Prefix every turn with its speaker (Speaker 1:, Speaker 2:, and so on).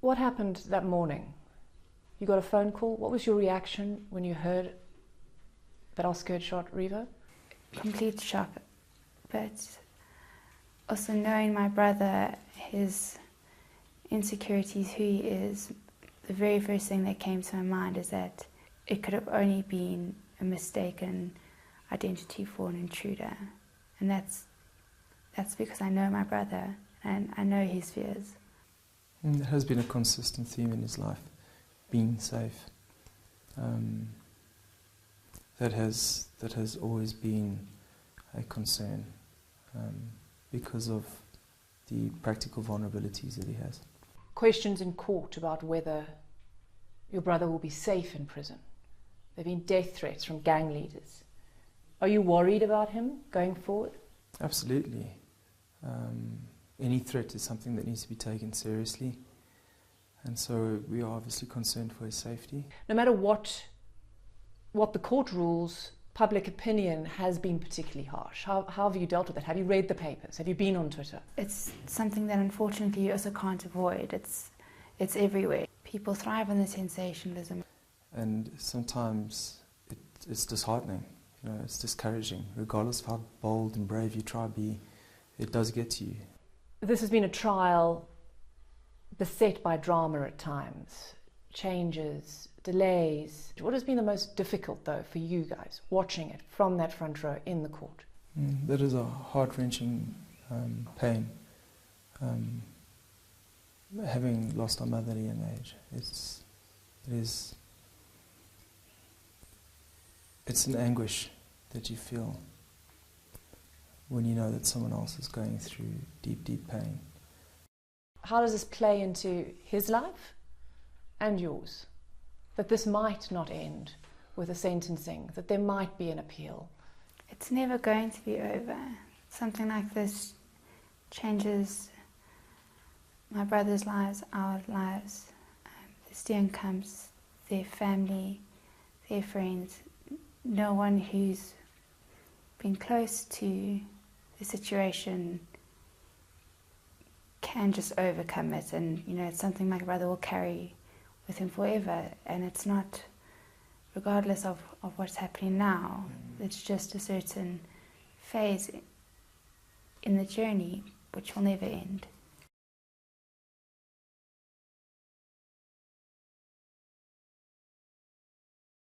Speaker 1: What happened that morning? You got a phone call. What was your reaction when you heard that Oscar had shot Revo?
Speaker 2: Complete shock, but also knowing my brother, his insecurities, who he is, the very first thing that came to my mind is that it could have only been a mistaken identity for an intruder. And that's because I know my brother and I know his fears.
Speaker 3: It has been a consistent theme in his life, being safe. That has always been a concern because of the practical vulnerabilities that he has.
Speaker 1: Questions in court about whether your brother will be safe in prison. There have been death threats from gang leaders. Are you worried about him going forward?
Speaker 3: Absolutely. Any threat is something that needs to be taken seriously, and so we are obviously concerned for his safety.
Speaker 1: No matter what the court rules, public opinion has been particularly harsh. How have you dealt with it? Have you read the papers? Have you been on Twitter?
Speaker 2: It's something that unfortunately you also can't avoid. It's everywhere. People thrive on the sensationalism.
Speaker 3: And sometimes it's disheartening, it's discouraging. Regardless of how bold and brave you try to be, it does get to you.
Speaker 1: This has been a trial beset by drama at times, changes, delays. What has been the most difficult, though, for you guys, watching it from that front row in the court?
Speaker 3: That is a heart-wrenching pain. Having lost our mother at a young age, it's an anguish that you feel when you know that someone else is going through deep, deep pain.
Speaker 1: How does this play into his life and yours? That this might not end with a sentencing, that there might be an appeal.
Speaker 2: It's never going to be over. Something like this changes my brother's lives, our lives, the Steenkamps, their family, their friends. No one who's been close to the situation can just overcome it, and it's something my brother will carry with him forever, and it's not regardless of what's happening now. It's just a certain phase in the journey which will never end.